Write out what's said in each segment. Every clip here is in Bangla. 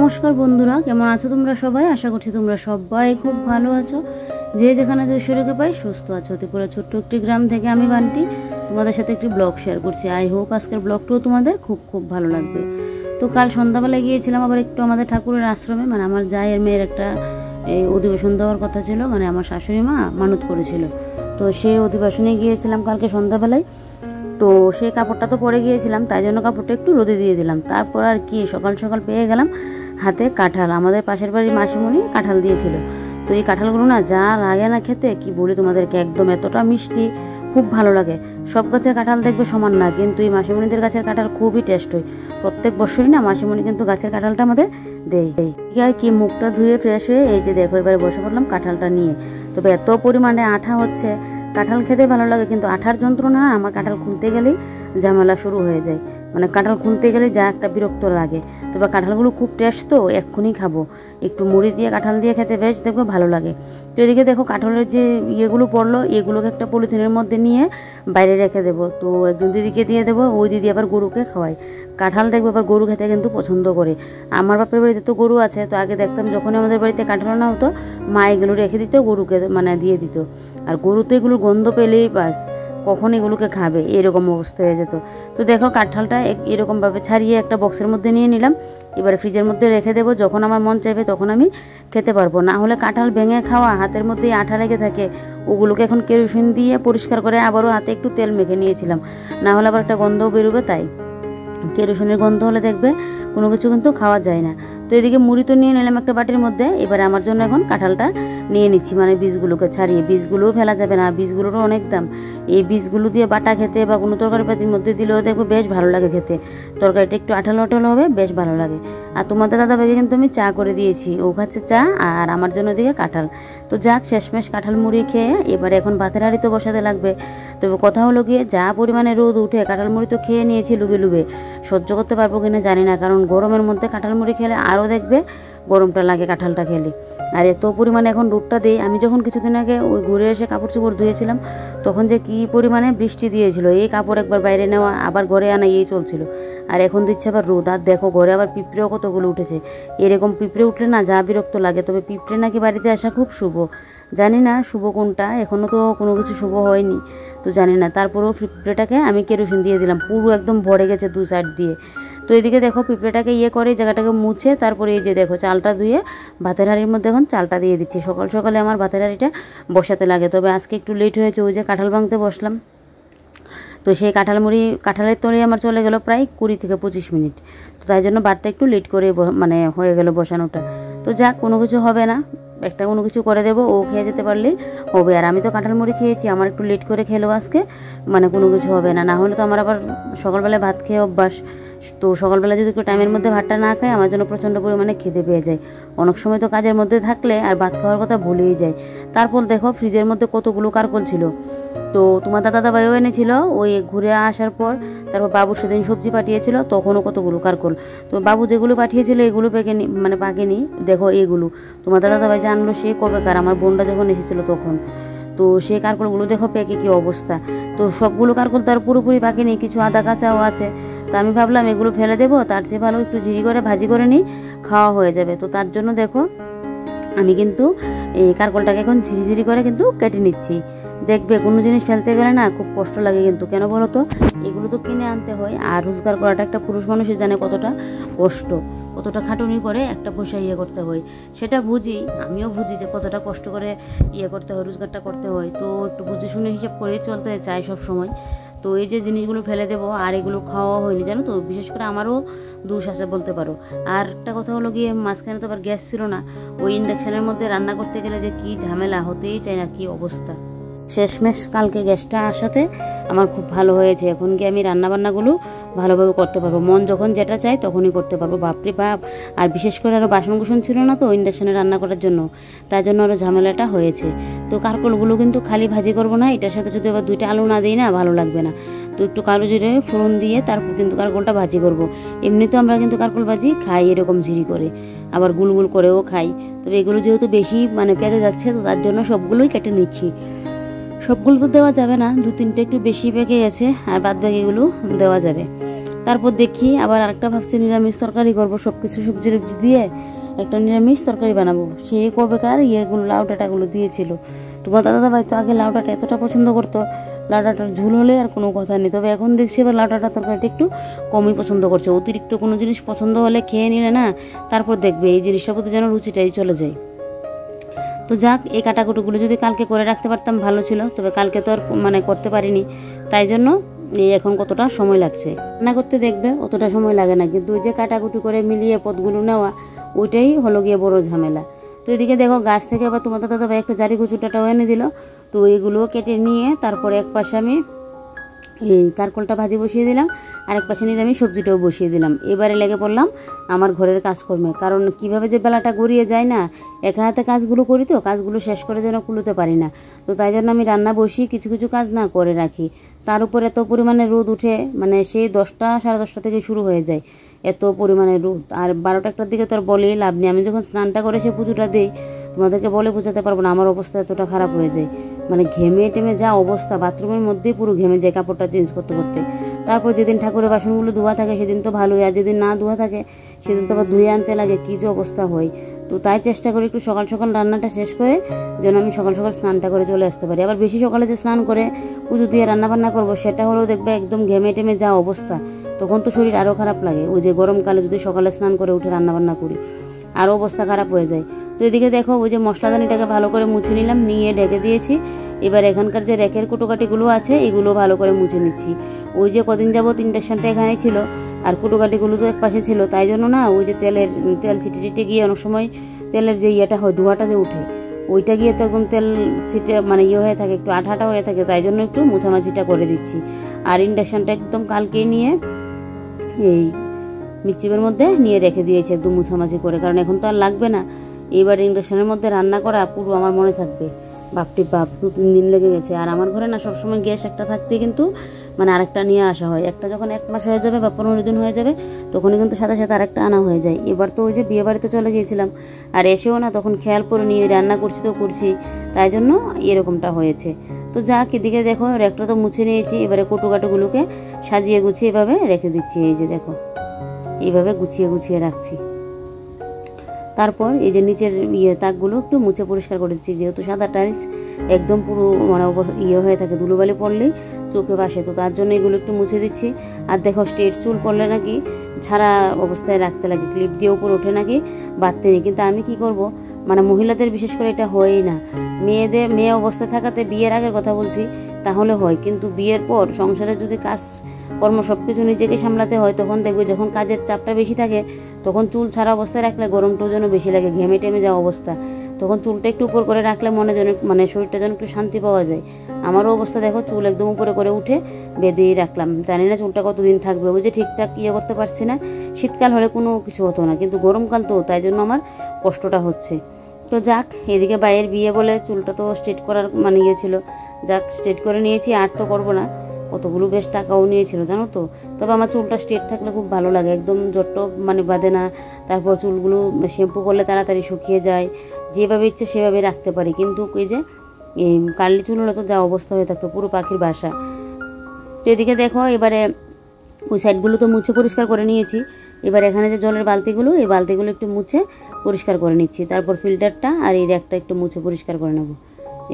নমস্কার বন্ধুরা, কেমন আছো তোমরা সবাই? আশা করছি তোমরা সবাই খুব ভালো আছো। যে যেখানে আছো ঈশ্বরকে পাই সুস্থ আছো। ত্রিপুরা ছোট্ট একটি গ্রাম থেকে আমি বান্টি তোমাদের সাথে একটি ব্লগ শেয়ার করছি। আই হোপ আজকের ব্লগটাও তোমাদের খুব খুব ভালো লাগবে। তো কাল সন্ধ্যাবেলায় গিয়েছিলাম আবার একটু আমাদের ঠাকুরের আশ্রমে, মানে আমার জায়ের মেয়ের একটা অধিবেশন দেওয়ার কথা ছিল, মানে আমার শাশুড়ি মা মানত করেছিল। তো সেই অধিবেশনে গিয়েছিলাম কালকে সন্ধ্যাবেলায়। তো সেই কাপড়টা তো পরে গিয়েছিলাম, তাই জন্য কাপড়টা একটু রোদে দিয়ে দিলাম। তারপর আর কি সকাল সকাল পেয়ে গেলাম হাতে কাঁঠাল। আমাদের পাশের বাড়ির মাসিমণি কাঁঠাল দিয়েছিল। তো এই কাঁঠালগুলো না যা লাগে না খেতে, কি বলি তোমাদেরকে, একদম এতটা মিষ্টি, খুব ভালো লাগে। সব গাছের কাঁঠাল দেখবে সমান না, কিন্তু এই মাসিমণিদের গাছের কাঁঠাল খুবই টেস্ট হয়। প্রত্যেক বছরই না মাসিমণি কিন্তু গাছের কাঁঠালটা আমাদের দেয়। কি মুখটা ধুয়ে ফ্রেশ হয়ে এই যে দেখো এবারে বসে পড়লাম কাঁঠালটা নিয়ে। তবে এত পরিমাণে আঠা হচ্ছে, কাঁঠাল খেতে ভালো লাগে কিন্তু আঠার যন্ত্রণা না আমার কাঁঠাল খুলতে গেলেই ঝামেলা শুরু হয়ে যায়। মানে কাঁঠাল খুলতে গেলে যা একটা বিরক্ত লাগে। তবে কাঁঠালগুলো খুব টেস্ট, তো এক্ষুনি খাবো। একটু মুড়ি দিয়ে কাঁঠাল দিয়ে খেতে বেশ দেখবে ভালো লাগে। তো এদিকে দেখো কাঁঠালের যে ইয়েগুলো পড়লো, এগুলোকে একটা পলিথিনের মধ্যে নিয়ে বাইরে রেখে দেবো। তো একজন দিদিকে দিয়ে দেবো, ওই দিদি আবার গরুকে খাওয়ায়। কাঁঠাল দেখবে আবার গরু খেতে কিন্তু পছন্দ করে। আমার বাপের বাড়িতে তো গরু আছে, তো আগে দেখতাম যখনই আমাদের বাড়িতে কাঁঠাল না হতো মা এগুলো রেখে দিত, গরুকে মানে দিয়ে দিত। আর গরু তো এগুলো গন্ধ পেলেই বাস কখন এগুলোকে খাবে, এরকম অবস্থা হয়ে যেত। তো দেখো কাঁঠালটা এরকমভাবে ছাড়িয়ে একটা বক্সের মধ্যে নিয়ে নিলাম। এবারে ফ্রিজের মধ্যে রেখে দেবো, যখন আমার মন চাইবে তখন আমি খেতে পারবো। না হলে কাঁঠাল ভেঙে খাওয়া, হাতের মধ্যে আঠা লেগে থাকে। ওগুলোকে এখন কেরোসিন দিয়ে পরিষ্কার করে আবারও হাতে একটু তেল মেখে নিয়েছিলাম, না হলে আবার একটা গন্ধও বেরোবে। তাই কেরোসিনের গন্ধ হলে দেখবে কোনো কিছু কিন্তু খাওয়া যায় না। তো এদিকে মুড়ি তো নিয়ে নিলাম একটা বাটির মধ্যে। এবারে আমার জন্য এখন কাঁঠালটা নিয়ে নিচ্ছি, মানে বীজগুলোকে ছাড়িয়ে। বীজগুলোও ফেলা যাবে না, বীজগুলোরও অনেক দাম। এই বীজগুলো দিয়ে বাটা খেতে বা কোনো তরকারি পাতির মধ্যে দিলেও দেখবো বেশ ভালো লাগে খেতে। তরকারিটা একটু আঠালো আঠালো হবে, বেশ ভালো লাগে। আর তোমাদের দাদাভাইকে কিন্তু আমি চা করে দিয়েছি, ও খাচ্ছে চা, আর আমার জন্য দিকে কাঁঠাল। তো যাক শেষমেশ কাঁঠাল মুড়ি খেয়ে এবারে এখন ভাতের হাঁড়ি তো বসাতে লাগবে। তবে কথা হলো গিয়ে যা পরিমাণে রোদ উঠে কাঁঠাল মুড়ি তো খেয়ে নিয়েছি লুবে লুবে, সহ্য করতে পারবো কিনা জানি না, কারণ গরমের মধ্যে কাঁঠাল মুড়ি খেলে আরও দেখবে গরমটা লাগে কাঁঠালটা খেলে। আর এত পরিমাণে এখন রোদটা দেয়। আমি যখন কিছুদিন আগে ওই ঘুরে এসে কাপড় চোপড় ধুয়েছিলাম তখন যে কী পরিমাণে বৃষ্টি দিয়েছিল, এই কাপড় একবার বাইরে নেওয়া আবার ঘরে আনা এই চলছিল। আর এখন দিচ্ছে আবার রোদ। আর দেখো ঘরে আবার পিঁপড়েও কতগুলো উঠেছে। এরকম পিঁপড়ে উঠলে না যা বিরক্ত লাগে। তবে পিঁপড়ে নাকি বাড়িতে আসা খুব শুভ, জানি না শুভ কোনটা, এখনও তো কোনো কিছু শুভ হয়নি, তো জানি না। তারপরেও পিঁপড়েটাকে আমি কেরোসিন দিয়ে দিলাম, পুরো একদম ভরে গেছে দু সাইড দিয়ে। তো এদিকে দেখো পিঁপড়েটাকে করে জায়গাটাকে মুছে তারপরে এই যে দেখো চালটা ধুয়ে ভাতের হাঁড়ির মধ্যে এখন চালটা দিয়ে দিচ্ছি। সকাল সকালে আমার ভাতের হাঁড়িটা বসাতে লাগে। তবে আজকে একটু লেট হয়েছে, ওই যে কাঁঠাল ভাঙতে বসলাম। তো সেই কাঁঠালের তরে আমার চলে গেল প্রায় 20 থেকে 25 মিনিট। তো তাই জন্য ভাতটা একটু লেট করে মানে হয়ে গেল বসানোটা। তো যাক, কোনো কিছু হবে না, একটা কোনো কিছু করে দেবো, ও খেয়ে যেতে পারলেই হবে। আর আমি তো কাঁঠাল মুড়ি খেয়েছি, আমার একটু লেট করে খেলেও আজকে মানে কোনো কিছু হবে না। না হলে তো আমার আবার সকালবেলায় ভাত খেয়ে অভ্যাস। তো সকালবেলা যদি একটু টাইমের মধ্যে ভাতটা না খাই আমার জন্য প্রচণ্ড পরিমাণে খিদে পেয়ে যায়। অনেক সময় তো কাজের মধ্যে থাকলে আর ভাত খাওয়ার কথা ভুলেই যায়। তারপর দেখো ফ্রিজের মধ্যে কতগুলো কারকল ছিল। তো তোমার দাদাভাইও এনেছিল ওই ঘুরে আসার পর। তারপর বাবু সেদিন সবজি পাঠিয়েছিল, তখনও কতগুলো কারকল। তো বাবু যেগুলো পাঠিয়েছিল এগুলো পাকেনি। দেখো এগুলো তোমার দাদাভাই জানলো সে কবেকার, আমার বোনটা যখন এসেছিলো তখন। তো সেই কারকলগুলো দেখো পেকে কী অবস্থা। তো সবগুলো কারকল তার পুরোপুরি পাকেনি, কিছু আদা কাঁচাও আছে। তো আমি ভাবলাম এগুলো ফেলে দেবো, তার চেয়ে ভালো একটু ঝিরি করে ভাজি করে নিই, খাওয়া হয়ে যাবে। তো তার জন্য দেখো আমি কিন্তু এই কারকলটাকে এখন ঝিরি করে কিন্তু কেটে নিচ্ছি। দেখবে কোনো জিনিস ফেলতে গেলে না খুব কষ্ট লাগে, কিন্তু কেন বলো তো, এগুলো তো কিনে আনতে হয়। আর রোজগার করাটা একটা পুরুষ মানুষই জানে কতটা কষ্ট, কতটা খাটুনি করে একটা পয়সা করতে হয়। সেটা বুঝি, আমিও বুঝি যে কতটা কষ্ট করে করতে হয়, রোজগারটা করতে হয়। তো একটু বুঝে শুনে হিসাব করেই চলতে চাই সব সময়। তো এই যে জিনিসগুলো ফেলে দেবো আর এগুলো খাওয়া হয়নি জানো তো, বিশেষ করে আমারও দোষ আছে বলতে পারো। আর একটা কথা হলো গিয়ে মাঝখানে তো আবার গ্যাস ছিল না, ওই ইন্ডাকশানের মধ্যে রান্না করতে গেলে যে কি ঝামেলা, হতেই চায় না, কি অবস্থা। শেষমেশ কালকে গ্যাসটা আসাতে আমার খুব ভালো হয়েছে। এখন কি আমি রান্নাবান্নাগুলো ভালোভাবে করতে পারবো, মন যখন যেটা চাই তখনই করতে পারবো। বাপরে বাপ! আর বিশেষ করে আরও বাসনকুসন ছিল না তো ইন্ডাকশানে রান্না করার জন্য, তার জন্য আরও ঝামেলাটা হয়েছে। তো কারকলগুলো কিন্তু খালি ভাজি করবো না, এটার সাথে যদি আবার 2টা আলু না দিই না ভালো লাগবে না। তো একটু কালো জিরে ফোড়ন দিয়ে তারপর কিন্তু কারকলটা ভাজি করব। এমনিতেও আমরা কিন্তু কারকল ভাজি খাই এরকম ঝিরি করে, আবার গুলগুল করেও খাই। তবে এগুলো যেহেতু বেশি পেকে যাচ্ছে, তো তার জন্য সবগুলোই কেটে নিচ্ছি। সবগুলো তো দেওয়া যাবে না, 2-3টা একটু বেশি পেকে গেছে, আর বাদ বাকিগুলো দেওয়া যাবে। তারপর দেখি আবার আরেকটা ভাবছি নিরামিষ তরকারি করবো, সব কিছু সবজি টবজি দিয়ে একটা নিরামিষ তরকারি বানাবো। সে কবেকার ইয়েগুলো লাউ ডাঁটাগুলো দিয়েছিল। তোমার দাদা ভাই তো আগে লাউ ডাঁটা এতটা পছন্দ করতো, লাউ ডাঁটার ঝোল হলে আর কোনো কথা নেই। তবে এখন দেখছি এবার লাউ ডাঁটার তরকারিটা একটু কমই পছন্দ করছে। অতিরিক্ত কোনো জিনিস পছন্দ হলে খেয়ে নিলে না, তারপর দেখবে এই জিনিসটার প্রতি যেন রুচিটাই চলে যায়। তো যাক, এই কাটাকুটিগুলো যদি কালকে করে রাখতে পারতাম ভালো ছিল, তবে কালকে তো আর করতে পারিনি। তাই জন্য এই এখন কতটা সময় লাগছে রান্না করতে, দেখবে অতটা সময় লাগে না, কিন্তু ওই যে কাটাকুটি করে মিলিয়ে পদগুলো নেওয়া, ওইটাই হলো গিয়ে বড় ঝামেলা। তো এদিকে দেখো গাছ থেকে আবার তোমার দাদা ভাই একটা জারি কচুটাও এনে দিল। তো এইগুলোও কেটে নিয়ে তারপরে এক পাশে আমি এই কারকলটা ভাজি বসিয়ে দিলাম, আরেক পাশে নিরামিষ সবজিটাও বসিয়ে দিলাম। এবারে লেগে পড়লাম আমার ঘরের কাজকর্মে, কারণ কিভাবে যে বেলাটা গড়িয়ে যায় না, একা হাতে কাজগুলো করি তো কাজগুলো শেষ করে যেন কুলোতে পারি না। তো তাই জন্য আমি রান্না বসি, কিছু কিছু কাজ না করে রাখি। তার উপর এত পরিমাণে রোদ উঠে, সেই 10টা সাড়ে 10টা থেকে শুরু হয়ে যায় এত পরিমাণে রোদ। আর 12টা 1টার দিকে তো আর বলেই লাভ নেই। আমি যখন স্নানটা করে সে পুজোটা দিই, তোমাদেরকে বলে বোঝাতে পারবো না, আমার অবস্থা এতটা খারাপ হয়ে যায়। ঘেমে টেমে যা অবস্থা, বাথরুমের মধ্যেই পুরো ঘেমে যায় কাপড়টা চেঞ্জ করতে করতে। তারপর যেদিন ঠাকুরের বাসনগুলো ধোয়া থাকে সেদিন তো ভালোই, আর যেদিন না ধোয়া থাকে সেদিন তো আবার ধুয়ে আনতে লাগে, কী যে অবস্থা হয়। তো তাই চেষ্টা করি একটু সকাল সকাল রান্নাটা শেষ করে যেন আমি সকাল সকাল স্নানটা করে চলে আসতে পারি। আবার বেশি সকালে যে স্নান করে পুজো দিয়ে রান্নাবান্না করবো, সেটা হলেও দেখবে একদম ঘেমে টেমে যা অবস্থা, তখন তো শরীর আরও খারাপ লাগে। ওই যে গরমকালে যদি সকালে স্নান করে উঠে রান্নাবান্না করি, আরও অবস্থা খারাপ হয়ে যায়। তো এদিকে দেখো ওই যে মশলাদানিটাকে ভালো করে মুছে নিলাম, নিয়ে ঢেকে দিয়েছি। এবার এখানকার যে র্যাকের কুটোকাটিগুলো আছে এগুলো ভালো করে মুছে নিচ্ছি। ওই যে কদিন যাবত ইন্ডাকশানটা এখানেই ছিল, আর কুটোকাটিগুলো তো এক পাশে ছিল, তাই জন্য না ওই যে তেল ছিটে ছিটে গিয়ে অনেক সময় তেলের যে ইয়েটা হয়, ধোঁয়াটা যে উঠে, ওইটা গিয়ে তো একদম তেল ছিটে ইয়ে হয়ে থাকে, একটু আঠাটা হয়ে থাকে, তাই জন্য একটু মোছামাছিটা করে দিচ্ছি। আর ইন্ডাকশানটা একদম কালকেই নিয়ে এই মিচিবের মধ্যে নিয়ে রেখে দিয়েছি একদম মুছামাছি করে, কারণ এখন তো আর লাগবে না। এবার ইন্ডাকশানের মধ্যে রান্না করা পুরো আমার মনে থাকবে, বাপটি বাপ 2-3 দিন লেগে গেছে। আর আমার ঘরে না সবসময় গ্যাস একটা থাকতে কিন্তু আরেকটা নিয়ে আসা হয়। একটা যখন 1 মাস হয়ে যাবে বা 15 দিন হয়ে যাবে, তখনই কিন্তু সাথে সাথে আরেকটা আনা হয়ে যায়। এবার তো ওই যে বিয়ে বাড়িতে চলে গিয়েছিলাম, আর এসেও না তখন খেয়াল করে নিয়ে রান্না করছি তো করছি, তাই জন্য এরকমটা হয়েছে। তো যাক, এদিকে দেখো র্যাকটা তো মুছে নিয়েছি। এবারে কুটোকাটোগুলোকে সাজিয়ে গুছিয়ে এভাবে রেখে দিচ্ছি। এই যে দেখো এইভাবে গুছিয়ে গুছিয়ে রাখছি। তারপর এই যে নিচের তাকগুলো একটু মুছে পরিষ্কার করে দিচ্ছি, যেহেতু সাদা টাইলস একদম পুরো হয়ে থাকে, ধুলোবালি পড়লেই চোখে বাসে, তো তার জন্য এগুলো একটু মুছে দিচ্ছি। আর দেখো স্ট্রেট চুল পড়লে নাকি ছাড়া অবস্থায় রাখতে লাগে, ক্লিপ দিয়ে উপর ওঠে নাকি বাঁধতে নেই, কিন্তু আমি কি করব, মহিলাদের বিশেষ করে এটা হয়ই না। মেয়ে অবস্থায় থাকাতে, বিয়ের আগের কথা বলছি, তাহলে হয়, কিন্তু বিয়ের পর সংসারে যদি কাজ কর্ম সব কিছু নিজেকে সামলাতে হয়, তখন দেখবে যখন কাজের চাপটা বেশি থাকে, তখন চুল ছাড়া অবস্থায় রাখলে গরমটাও যেন বেশি লাগে, ঘেমে টেমে যাওয়া অবস্থা, তখন চুলটা একটু উপর করে রাখলে মনে যেন শরীরটা যেন একটু শান্তি পাওয়া যায়। আমারও অবস্থা দেখো, চুল একদম উপরে করে উঠে বেঁধেই রাখলাম, জানি না চুলটা কতদিন থাকবে। ওই যে ঠিকঠাক করতে পারছি না। শীতকাল হলে কোনো কিছু হতো না, কিন্তু গরমকাল তো, তাই জন্য আমার কষ্টটা হচ্ছে। তো যাক, এদিকে বাইয়ের বিয়ে বলে চুলটা তো স্ট্রেট করার ছিল, যাক স্ট্রেট করে নিয়েছি, আর তো করবো না। কতগুলো বেশ টাকাও নিয়েছিল জানো তো। তবে আমার চুলটা স্ট্রেট থাকলে খুব ভালো লাগে, একদম জট্ট বাঁধে না। তারপর চুলগুলো শ্যাম্পু করলে তাড়াতাড়ি শুকিয়ে যায়, যেভাবে ইচ্ছে সেভাবে রাখতে পারি। কিন্তু এই যে এই কার্লি চুল হলে তো যা অবস্থা হয়ে থাকতো, পুরো পাখির বাসা। তো এদিকে দেখো এবারে ওই সাইডগুলো তো মুছে পরিষ্কার করে নিয়েছি। এবার এখানে যে জলের বালতিগুলো, এই বালতিগুলো একটু মুছে পরিষ্কার করে নিচ্ছি। তারপর ফিল্টারটা আর এই র্যাকটা একটু মুছে পরিষ্কার করে নেব।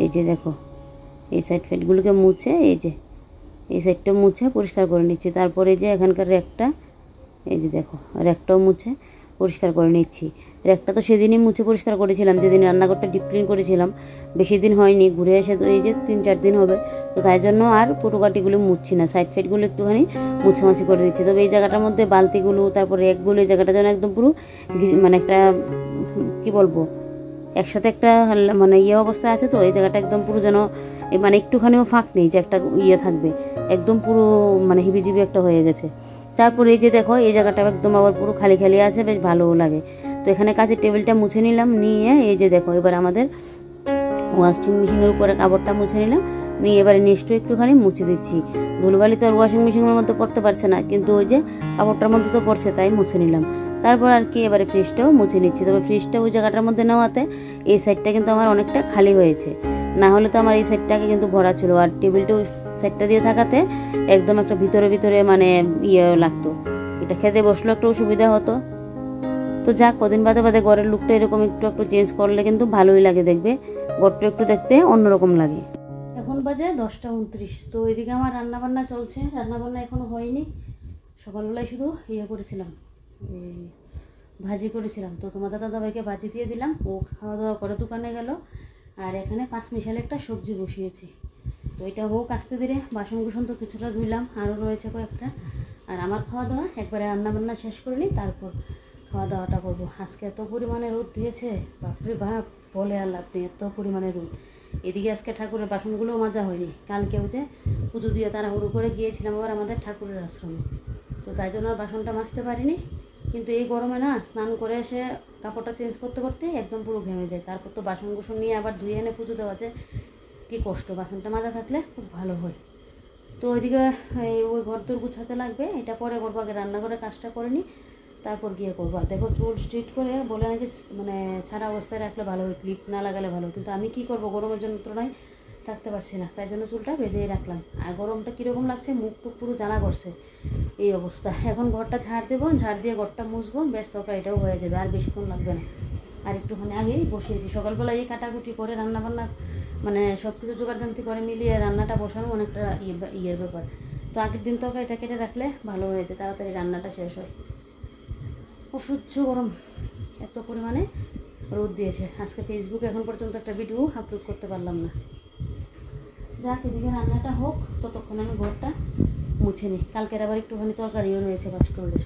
এই যে দেখো এই সাইড ফেটগুলোকে মুছে, এই সাইডটা মুছে পরিষ্কার করে নিচ্ছি। তারপরে যে এখানকার র্যাকটা, এই যে দেখো র্যাকটাও মুছে পরিষ্কার করে নিচ্ছি। র্যাকটা তো সেদিনই মুছে পরিষ্কার করেছিলাম, যেদিন রান্নাঘরটা ডিপ ক্লিন করেছিলাম, বেশি দিন হয়নি, ঘুরে এসে তো এই যে 3-4 দিন হবে। তো তাই জন্য আর কুটোকাটিগুলো মুছছি না, সাইড ফাইডগুলো একটুখানি মুছামাছি করে দিচ্ছি। তবে এই জায়গাটার মধ্যে বালতিগুলো, তারপর র্যাকগুলো, এই জায়গাটা যেন একদম পুরো একটা কি বলবো, একসাথে একটা অবস্থায় আছে। তো এই জায়গাটা একদম পুরো যেন একটুখানিও ফাঁক নেই যে একটা থাকবে, একদম পুরো হিবিজিবি একটা হয়ে গেছে। তারপর এই যে দেখো এই জায়গাটা একদম আবার পুরো খালি খালি আছে, বেশ ভালোও লাগে। তো এখানে কাজের টেবিলটা মুছে নিলাম, নিয়ে এই যে দেখো এবার আমাদের ওয়াশিং মেশিনের উপরে কাপড়টা মুছে নিলাম, নিয়ে এবারে নিচটা একটুখানি মুছে দিচ্ছি। ধুলোবালি তো আর ওয়াশিং মেশিনের মধ্যে পড়তে পারছে না, কিন্তু ওই যে কাপড়টার মধ্যে তো পড়ছে, তাই মুছে নিলাম। তারপর আর কি এবারে ফ্রিজটাও মুছে নিচ্ছি। তবে ফ্রিজটা ওই জায়গাটার মধ্যে নেওয়াতে এই সাইডটা কিন্তু আমার অনেকটা খালি হয়েছে, না হলে তো আমার এই সাইডটাকে কিন্তু ভরা ছিল। আর টেবিলটা ওই সাইডটা দিয়ে থাকাতে একদম একটা ভিতরে ভিতরে লাগতো। এটা খেতে বসলো একটু সুবিধা হতো। তো যাক, কদিন বাদে বাদে ঘরের লুকটা এরকম একটু একটু চেঞ্জ করলে কিন্তু ভালোই লাগে, দেখবে ঘরটা একটু দেখতে অন্যরকম লাগে। এখন বাজে 10টা 29। তো এদিকে আমার রান্নাবান্না চলছে, রান্নাবান্না এখনও হয়নি। সকালবেলায় শুধু করেছিলাম, ভাজি করেছিলাম। তো তোমার দাদাভাইকে ভাজি দিয়ে দিলাম, ও খাওয়া দাওয়া করে দোকানে গেল। আর এখানে 5 মিশালে একটা সবজি বসিয়েছি। তো এটা হোক আস্তে ধীরে। বাসন কুসন তো কিছুটা ধুইলাম, আরও রয়েছে কয়েকটা। আর আমার খাওয়া দাওয়া একবারে রান্নাবান্না শেষ করে নিই, তারপর খাওয়া দাওয়াটা করবো। আজকে এত পরিমাণে রোদ দিয়েছে, বাপরে বাপ, বলে আর লাভ নেই, এত পরিমাণে রোদ। এদিকে আজকে ঠাকুরের বাসনগুলোও মাজা হয়নি। কালকেও যে পুজো দিয়ে তাড়াহুড়ো করে গিয়েছিলাম আবার আমাদের ঠাকুরের আশ্রমে, তো তাই জন্য আর বাসনটা মাজতে পারিনি। কিন্তু এই গরমে না, স্নান করে এসে কাপড়টা চেঞ্জ করতে করতে একদম পুরো ঘেমে যায়। তারপর তো বাসন কুসন নিয়ে আবার ধুয়ে এনে পুজো দেওয়া যায়, কী কষ্ট। বাসনটা মাজা থাকলে খুব ভালো হয়। তো ওইদিকে ওই ঘর দোর গুছাতে লাগবে, এটা পরে করবো। আগে রান্নাঘরের কাজটা করে নিই, তারপর গিয়ে করবো। দেখো চুল স্ট্রেট করে বলে নাকি মানে ছাড়া অবস্থায় রাখলে ভালো হয়, ক্লিপ না লাগালে ভালো। কিন্তু আমি কি করবো, গরমের যন্ত্রণায় থাকতে পারছি না, তাই জন্য চুলটা বেঁধেই রাখলাম। আর গরমটা কীরকম লাগছে, মুখ টুক পুরো জ্বালা করছে, এই অবস্থা। এখন ঘরটা ঝাড় দেবো, ঝাড় দিয়ে ঘরটা মুছবো, বেশ তরকারিটাও হয়ে যাবে, আর বেশিক্ষণ লাগবে না। আর একটুখানি আগেই বসিয়েছি, সকালবেলা এই কাটাকুটি করে রান্নাবান্না মানে সব কিছু জোগাড়জান্তি করে মিলিয়ে রান্নাটা বসানো অনেকটা ইয়ের ব্যাপার। তো আগের দিন তরকারিটা কেটে রাখলে ভালো হয়েছে, তাড়াতাড়ি রান্নাটা শেষ হয়। অসহ্য গরম, এত পরিমাণে রোদ দিয়েছে। আজকে ফেসবুকে এখন পর্যন্ত একটা ভিডিও আপলোড করতে পারলাম না। যাক, এদিকে রান্নাটা হোক, ততক্ষণ আমি ঘরটা মুছে নিই। কালকের আবার একটুখানি তরকারিও রয়েছে বাসকরলের,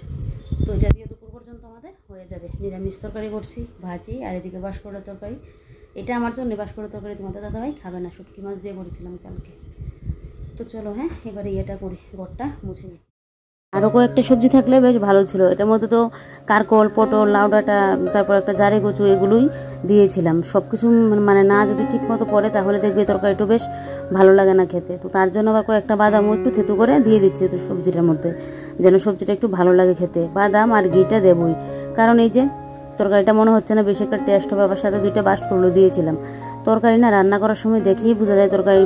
তো এটা দিয়ে দুপুর পর্যন্ত আমাদের হয়ে যাবে। নিরামিষ তরকারি করছি, ভাজি, আর এদিকে বাসকরলের তরকারি। এটা আমার জন্য বাসকরলের তরকারি, তোমাদের দাদাভাই খাবে না, শুটকি মাছ দিয়ে করেছিলাম কালকে। তো চলো হ্যাঁ, এবারে এটা করি, ঘরটা মুছে নিই। আরও কয়েকটা সবজি থাকলে বেশ ভালো ছিল। এটার মধ্যে তো কারকল, পটল, লাউ ডাঁটা, তারপর একটা জারে কচু, এগুলোই দিয়েছিলাম। সব কিছু মানে না যদি ঠিক মতো পড়ে তাহলে দেখবে তরকারিটা বেশ ভালো লাগে না খেতে। তো তার জন্য আবার কয়েকটা বাদামও একটু থেতু করে দিয়ে দিচ্ছি তো সবজিটার মধ্যে, যেন সবজিটা একটু ভালো লাগে খেতে। বাদাম আর ঘিটা দেবই, কারণ এই যে তরকারিটা মনে হচ্ছে না বেশি একটা টেস্ট হবে। আবার সাথে 2টা বাসকরলে দিয়েছিলাম। তরকারি না রান্না করার সময় দেখেই বোঝা যায় তরকারি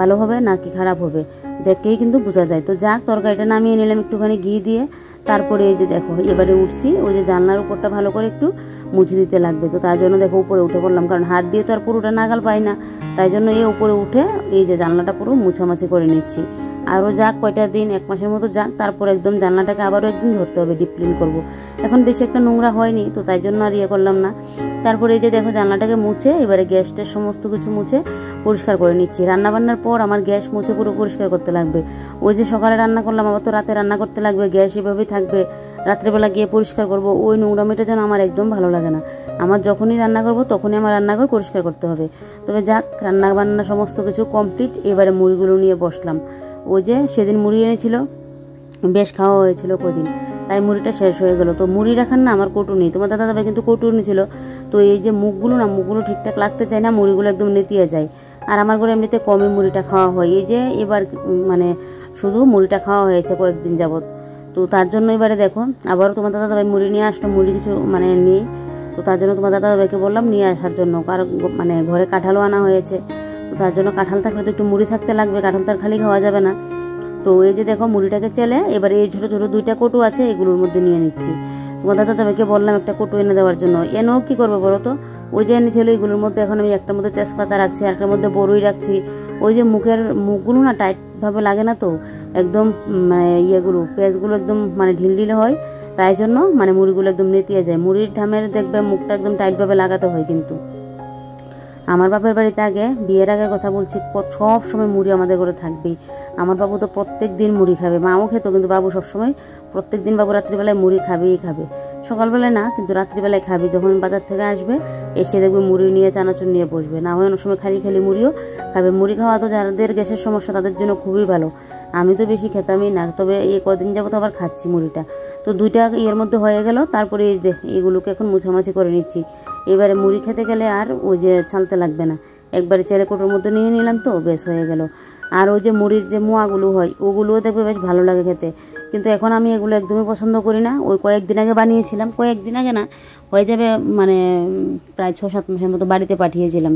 ভালো হবে নাকি খারাপ হবে, দেখেই কিন্তু বোঝা যায়। তো যাক, তরকারিটা নামিয়ে নিলাম একটুখানি ঘি দিয়ে। তারপরে এই যে দেখো এবারে উঠছি, ওই যে জানলার উপরটা ভালো করে একটু মুছে দিতে লাগবে। তো তার জন্য দেখো উপরে উঠে পড়লাম, কারণ হাত দিয়ে তো আর পুরোটা নাগাল পাই না, তাই জন্য এই উপরে উঠে এই যে জানলাটা পুরো মুছামাছি করে নিচ্ছি। আরও যাক কয়টা দিন, 1 মাসের মতো যাক, তারপর একদম জানলাটাকে আবারও একদিন ধরতে হবে, ডিপ ক্লিন করবো। এখন বেশি একটা নোংরা হয়নি, তো তাই জন্য আর করলাম না। তারপরে এই যে দেখো জানলাটাকে মুছে এবারে গ্যাসটার সমস্ত কিছু মুছে পরিষ্কার করে নিচ্ছি। রান্নাবান্নার পর আমার গ্যাস মুছে পুরো পরিষ্কার করতে লাগবে। ওই যে সকালে রান্না করলাম, আবার তো রাতে রান্না করতে লাগবে, গ্যাস এভাবেই থাকবে। রাত্রেবেলা গিয়ে পরিষ্কার করব, ওই নোংরামিটা যেন আমার একদম ভালো লাগে না। আমার যখনই রান্না করব তখনই আমার রান্নাঘর পরিষ্কার করতে হবে। তবে যাক, রান্না বান্না সমস্ত কিছু কমপ্লিট। এবারে মুড়িগুলো নিয়ে বসলাম। ওই যে সেদিন মুড়ি এনেছিল, বেশ খাওয়া হয়েছিল কদিন, তাই মুড়িটা শেষ হয়ে গেল। তো মুড়ি রাখার না আমার কৌটো নেই, তোমার দাদাভাই কিন্তু কৌটো এনেছিল। তো এই যে মুখগুলো ঠিকঠাক লাগতে চায় না, মুড়িগুলো একদম নেতিয়ে যায়। আর আমার ঘরে এমনিতে কমই মুড়িটা খাওয়া হয়। এই যে এবার মানে শুধু মুড়িটা খাওয়া হয়েছে কয়েকদিন যাবত। তো তার জন্য এবারে দেখো আবারও তোমার দাদাভাই মুড়ি নিয়ে আসলো, মুড়ি কিছু মানে নেই। তো তার জন্য তোমার দাদাভাইকে বললাম নিয়ে আসার জন্য, কারণ মানে ঘরে কাঁঠালও আনা হয়েছে। তো তার জন্য কাঁঠাল থাকলে তো একটু মুড়ি থাকতে লাগবে, কাঁঠাল তার খালি খাওয়া যাবে না। তো এই যে দেখো মুড়িটাকে চেলে এবারে এই ছোটো ছোটো 2টা কৌটো আছে, এগুলোর মধ্যে নিয়ে নিচ্ছি। তোমার দাদাভাইকে বললাম একটা কৌটো এনে দেওয়ার জন্য, এনেও কী করবো বলো তো, ওই যে এনেছিল এইগুলোর মধ্যে এখন আমি একটার মধ্যে তেজপাতা রাখছি, আরেকটার মধ্যে বড়ই রাখছি। ওই যে মুখগুলো না টাইটভাবে লাগে না, তো একদম মানে পেঁয়াজগুলো একদম মানে ঢিল হয়, তাই জন্য মানে মুড়িগুলো একদম নেতিয়ে যায়। মুড়ির ঢামের দেখবে মুখটা একদম টাইটভাবে লাগাতে হয়। কিন্তু আমার বাপের বাড়িতে আগে বিয়ের আগে কথা বলছি, সব সময় মুড়ি আমাদের ঘরে থাকবেই। আমার বাবু তো প্রত্যেক দিন মুড়ি খাবে, মাও খেত, কিন্তু বাবু সবসময় প্রত্যেক দিন বাবু রাত্রিবেলায় মুড়ি খাবেই খাবে। সকালবেলায় না, কিন্তু রাত্রিবেলায় খাবে। যখন বাজার থেকে আসবে এসে দেখবে মুড়ি নিয়ে চানাচুর নিয়ে বসবে, না হয় অনেক সময় খালি মুড়িও খাবে। মুড়ি খাওয়া তো যাদের গ্যাসের সমস্যা তাদের জন্য খুবই ভালো। আমি তো বেশি খেতামই না, তবে এই কদিন যাবো তো আবার খাচ্ছি মুড়িটা। তো 2টা এর মধ্যে হয়ে গেল। তারপরে এই যে এগুলোকে এখন মুছামাছি করে নিচ্ছি। এবারে মুড়ি খেতে গেলে আর ওই যে ছালতে লাগবে না, একবারে চেলে কোটোর মধ্যে নিয়ে নিলাম, তো বেশ হয়ে গেল। আর ওই যে মুড়ির যে মোয়াগুলো হয় ওগুলোও দেখবে বেশ ভালো লাগে খেতে, কিন্তু এখন আমি এগুলো একদমই পছন্দ করি না। ওই কয়েকদিন আগে বানিয়েছিলাম, কয়েকদিন আগে না, হয়ে যাবে মানে প্রায় 6-7 মাসের মতো বাড়িতে পাঠিয়েছিলাম।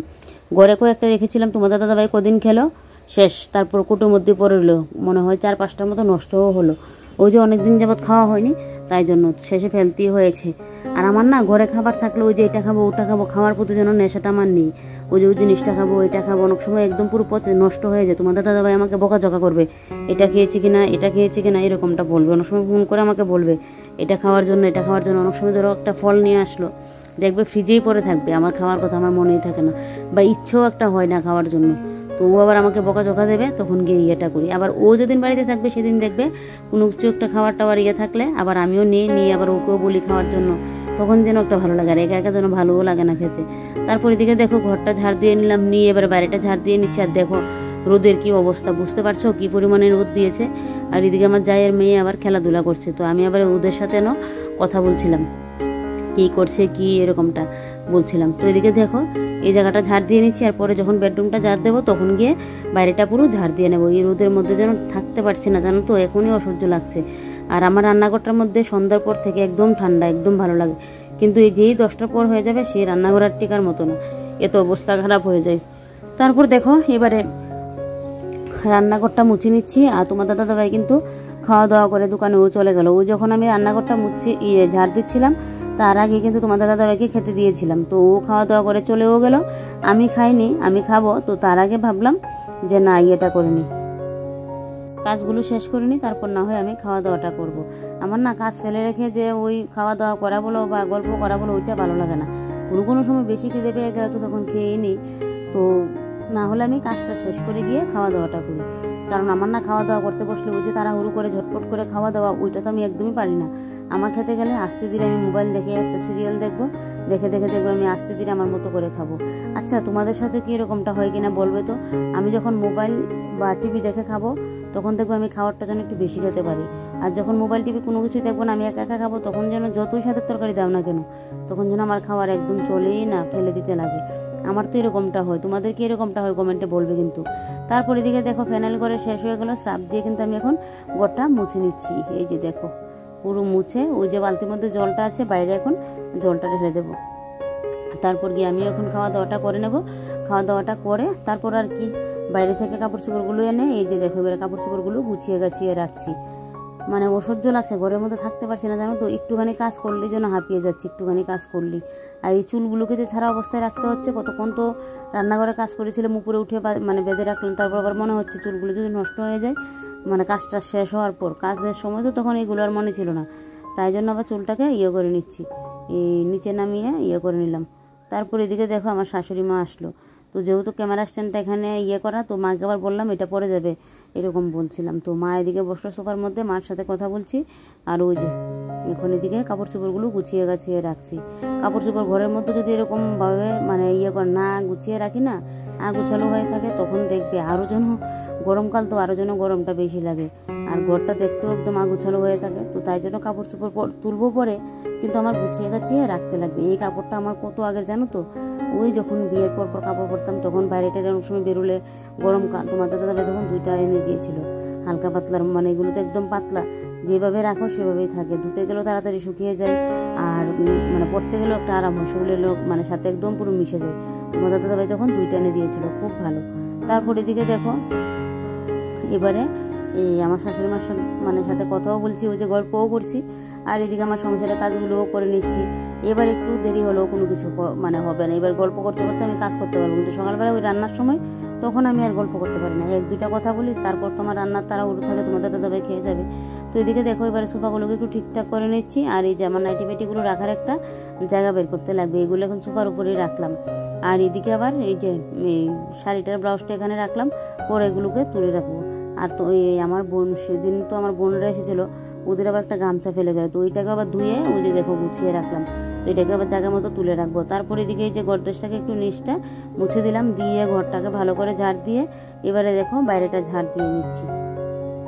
ঘরে কয়েকটা রেখেছিলাম, তোমার দাদাভাই কদিন খেলো, শেষ। তারপর কোটোর মধ্যে পড়ে রইলো, মনে হয় 4-5টার মতো নষ্টও হলো। ওই যে অনেকদিন যাবৎ খাওয়া হয়নি, তাই জন্য শেষে ফেলতেই হয়েছে। আর আমার না ঘরে খাবার থাকলে ওই যে এটা খাবো ওটা খাবো, খাওয়ার প্রতি যেন নেশাটা আমার নেই। ওই যে ওই জিনিসটা খাবো এটা খাবো, অনেক সময় একদম পুরো পচে নষ্ট হয়ে যায়। তোমাদের দাদাভাই আমাকে বকাঝকা করবে, এটা খেয়েছি কিনা এটা খেয়েছি কিনা এরকমটা বলবে। অনেক সময় ফোন করে আমাকে বলবে এটা খাওয়ার জন্য এটা খাওয়ার জন্য। অনেক সময় ধরো একটা ফল নিয়ে আসলো, দেখবে ফ্রিজেই পড়ে থাকবে, আমার খাওয়ার কথা আমার মনেই থাকে না, বা ইচ্ছেও একটা হয় না খাওয়ার জন্য। তো ও আবার আমাকে বকাঝকা দেবে, তখন গিয়ে ইয়েটা করি। আবার ও যেদিন বাড়িতে থাকবে সেদিন দেখবে কোনো কিছু একটা খাবার টাবার ইয়ে থাকলে আবার আমিও নিয়ে আবার ওকেও বলি খাওয়ার জন্য, তখন যেন একটা ভালো লাগে। আর একা একা যেন ভালোও লাগে না খেতে। তারপর এদিকে দেখো ঘরটা ঝাড় দিয়ে নিলাম, নিয়ে এবার বাইরেটা ঝাড় দিয়ে নিচ্ছি। আর দেখো রোদের কি অবস্থা, বুঝতে পারছো কি পরিমাণে রোদ দিয়েছে। আর এদিকে আমার জায়ের মেয়ে আবার খেলাধুলা করছে, তো আমি আবার ওদের সাথে কথা বলছিলাম কি করছে কি এরকমটা বলছিলাম। তো এদিকে দেখো এই জায়গাটা ঝাড় দিয়ে নিচ্ছি, আর পরে যখন বেডরুমটা ঝাড় দেবো তখন গিয়ে বাইরেটা পুরো ঝাড় দিয়ে নেবো। এই রোদের মধ্যে যেন থাকতে পারছি না, জানো তো এখনই অসহ্য লাগছে। আর আমার রান্নাঘরটার মধ্যে সন্ধ্যার পর থেকে একদম ঠান্ডা, একদম ভালো লাগে। কিন্তু এই যেই 10টার পর হয়ে যাবে সেই রান্নাঘর আর টিকার মতো না, এত অবস্থা খারাপ হয়ে যায়। তারপর দেখো এবারে রান্নাঘরটা মুছে নিচ্ছি। আর তোমার দাদাভাই কিন্তু খাওয়া দাওয়া করে দোকানে ও চলে গেল। ও যখন আমি রান্নাঘরটা ঝাড় দিচ্ছিলাম তার আগে কিন্তু তোমাদের দাদাভাইকে খেতে দিয়েছিলাম। তো ও খাওয়া দাওয়া করে চলেও গেল, আমি খাইনি, আমি খাবো। তো তার আগে ভাবলাম যে না ইয়েটা করে নি, কাজগুলো শেষ করে নি, তারপর না হয় আমি খাওয়া দাওয়াটা করব। আমার না কাজ ফেলে রেখে যে ওই খাওয়া দাওয়া করা বলো বা গল্প করা বলো ওইটা ভালো লাগে না। কোনো সময় বেশি খিদে পেয়ে গেলে তো তখন খেয়ে নিই, তো না হলে আমি কাজটা শেষ করে গিয়ে খাওয়া দাওয়াটা করি। কারণ আমার না খাওয়া দাওয়া করতে বসলে ওই যে তাড়াহুড়ো করে ঝটপট করে খাওয়া দাওয়া ওইটা তো আমি একদমই পারি না। আমার খেতে গেলে আস্তে ধীরে আমি মোবাইল দেখে একটা সিরিয়াল দেখবো, দেখে আমি আস্তে ধীরে আমার মতো করে খাবো। আচ্ছা তোমাদের সাথে কি এরকমটা হয় কিনা বলবে তো। আমি যখন মোবাইল বা টিভি দেখে খাবো তখন দেখবো আমি খাবারটা যেন একটু বেশি খেতে পারি। আর যখন মোবাইল টিভি কোনো কিছুই দেখবো না, আমি একা একা খাবো, তখন যেন যতই সাথে তরকারি দাও না কেন তখন যেন আমার খাবার একদম চলেই না, ফেলে দিতে লাগে। আমার তো এরকমটা হয়, তোমাদের কি এরকমটা হয় কমেন্টে বলবে কিন্তু। তারপর এদিকে দেখো ফ্যানাল করে শেষ হয়ে গেল, স্রাব দিয়ে কিন্তু আমি এখন ঘরটা মুছে নিচ্ছি। এই যে দেখো পুরো মুছে ওই যে বালতির মধ্যে জলটা আছে বাইরে এখন জলটা ঢেলে দেবো। তারপর গিয়ে আমি এখন খাওয়া দাওয়াটা করে নেব। খাওয়া দাওয়াটা করে তারপর আর কি বাইরে থেকে কাপড় চোপড়গুলো এনে এই যে দেখো এবারে কাপড় চোপড়গুলো গুছিয়ে গাছিয়ে রাখছি। মানে অসহ্য লাগছে, ঘরের মধ্যে থাকতে পারছি না জানো তো। একটুখানি কাজ করলেই যেন হাঁপিয়ে যাচ্ছি, একটুখানি কাজ করলি। আর এই চুলগুলোকে যে ছাড়া অবস্থায় রাখতে হচ্ছে, কতক্ষণ তো রান্নাঘরে কাজ করেছিলাম উপরে উঠে মানে বেঁধে রাখলাম, তারপর আবার মনে হচ্ছে চুলগুলো যদি নষ্ট হয়ে যায়, মানে কাজটা শেষ হওয়ার পর, কাজের সময় তো তখন এইগুলো আর মনে ছিল না, তাই জন্য আবার চুলটাকে করে নিচ্ছি, এই নিচে নামিয়ে করে নিলাম। তারপর এদিকে দেখো আমার শাশুড়ি মা আসলো। তো যেহেতু ক্যামেরা স্ট্যান্ডটা এখানে করা, তো মাকে আবার বললাম এটা পরে যাবে এরকম বলছিলাম। তো মা এদিকে বসলো সোফার মধ্যে, মার সাথে কথা বলছি। আর ওই যে এখন এদিকে কাপড় চোপড়গুলো গুছিয়ে গাছিয়ে রাখছি। কাপড় চোপড় ঘরের মধ্যে যদি এরকমভাবে মানে না গুছিয়ে রাখি না, গুছালো হয়ে থাকে, তখন দেখবে আরও যেন গরমকাল তো আরও যেন গরমটা বেশি লাগে, আর ঘরটা দেখতেও একদম আগুছালো হয়ে থাকে। তো তাই জন্য কাপড় চোপড় তুলবো পরে, কিন্তু আমার গুছিয়ে গাছিয়ে রাখতে লাগবে। এই কাপড়টা আমার কত আগের জানো তো, ওই যখন বিয়ের পর কাপড় পরতাম তখন বাইরেটা অনেক সময় বেরোলে গরমকাল, তোমাদের দাদাভাই তখন 2টা এনে দিয়েছিল হালকা পাতলার, মানে এগুলো তো একদম পাতলা, যেভাবে রাখো সেভাবেই থাকে, ধুতে গেলেও তাড়াতাড়ি শুকিয়ে যায়, আর মানে পরতে গেলেও একটা আরাম হয়, শরীরের মানে সাথে একদম পুরো মিশে যায়। তোমাদের দাদাভাই তখন 2টা এনে দিয়েছিল, খুব ভালো। তারপর এদিকে দেখো এবারে এই আমার শাশুড়ি মার মানে সাথে কথাও বলছি, ওই যে গল্পও করছি, আর এদিকে আমার সংসারের কাজগুলোও করে নিচ্ছি। এবার একটু দেরি হলেও কোনো কিছু মানে হবে না, এবার গল্প করতে করতে আমি কাজ করতে পারবো। কিন্তু সকালবেলা ওই রান্নার সময় তখন আমি আর গল্প করতে পারি না, 1-2টা কথা বলি, তারপর তোমার রান্নার তারা উড়ো থাকে, তোমাদের দাদাভাই খেয়ে যাবে। তো এদিকে দেখো এবারে সোফাগুলোকে একটু ঠিকঠাক করে নিচ্ছি। আর এই যে আমার নাইটি ফাইটিগুলো রাখার একটা জায়গা বের করতে লাগবে, এগুলো এখন সোফার উপরেই রাখলাম। আর এদিকে আবার এই যে শাড়িটার ব্লাউজটা এখানে রাখলাম, পরে এগুলোকে তুলে রাখবো। আর তো আমার বোন, সেদিন তো আমার বোনরা এসেছিলো, ওদের আবার একটা গামছা ফেলে গেল, তো ওইটাকে আবার ধুয়ে ওই যে দেখো গুছিয়ে রাখলাম, তো এটাকে আবার জায়গা মতো তুলে রাখবো। তারপর এদিকে এই যে গডরেজটাকে একটু নিচটা মুছে দিলাম, দিয়ে ঘরটাকে ভালো করে ঝাড় দিয়ে এবারে দেখো বাইরেটা ঝাড় দিয়ে নিচ্ছি।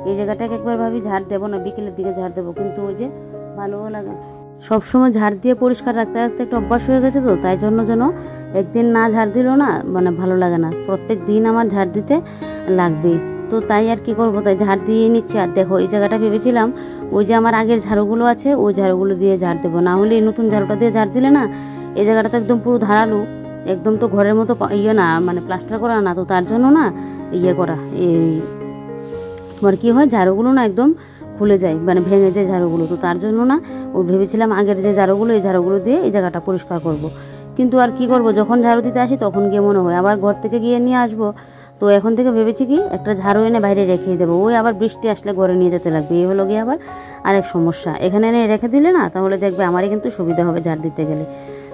এই জায়গাটাকে একবার ভাবি ঝাড় দেবো না, বিকেলের দিকে ঝাড় দেবো, কিন্তু ওই যে ভালোও লাগে সবসময় ঝাড় দিয়ে পরিষ্কার রাখতে রাখতে একটা অভ্যাস হয়ে গেছে, তো তাই জন্য যেন একদিন না ঝাড় দিল না মানে ভালো লাগে না, প্রত্যেক দিন আমার ঝাড় দিতে লাগবে। তো তাই আর কি করবো, তাই ঝাড় দিয়ে নিচ্ছি। আর দেখো এই জায়গাটা ভেবেছিলাম ওই যে আমার আগের ঝাড়ুগুলো আছে ওই ঝাড়ুগুলো দিয়ে ঝাড় দেবো, না হলে এই নতুন ঝাড়ুটা দিয়ে ঝাড় দিলে না এই জায়গাটা তো একদম পুরো ধারালো, একদম তো ঘরের মতো না মানে প্লাস্টার করা না, তো তার জন্য না করা এই তোমার কি হয় ঝাড়ুগুলো না একদম খুলে যায়, মানে ভেঙে যায় ঝাড়ুগুলো। তো তার জন্য না ও ভেবেছিলাম আগের যে ঝাড়ুগুলো, এই ঝাড়ুগুলো দিয়ে এই জায়গাটা পরিষ্কার করব। কিন্তু আর কি করব, যখন ঝাড়ু দিতে আসি তখন গিয়ে মনে হয় আবার ঘর থেকে গিয়ে নিয়ে আসবো। তো এখন থেকে ভেবেছি কি একটা ঝাড়ু এনে বাইরে রেখেই দেবো, ওই আবার বৃষ্টি আসলে ঘরে নিয়ে যেতে লাগবে, এই হলো গিয়ে আবার আরেক সমস্যা। এখানে এনে রেখে দিলে না তাহলে দেখবে আমারই কিন্তু সুবিধা হবে ঝাড় দিতে গেলে।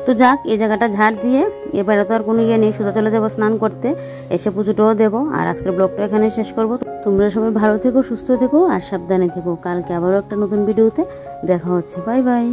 তো যাক, এই জায়গাটা ঝাড় দিয়ে এবারে তো আর কোনো ইয়ে নেই, সোজা চলে যাবো স্নান করতে, এসে পুজোটাও দেবো। আর আজকের ব্লগটা এখানে শেষ করবো। তোমরা সবাই ভালো থেকো, সুস্থ থেকো আর সাবধানে থেকো। কালকে আবারও একটা নতুন ভিডিওতে দেখা হচ্ছে। Bye bye.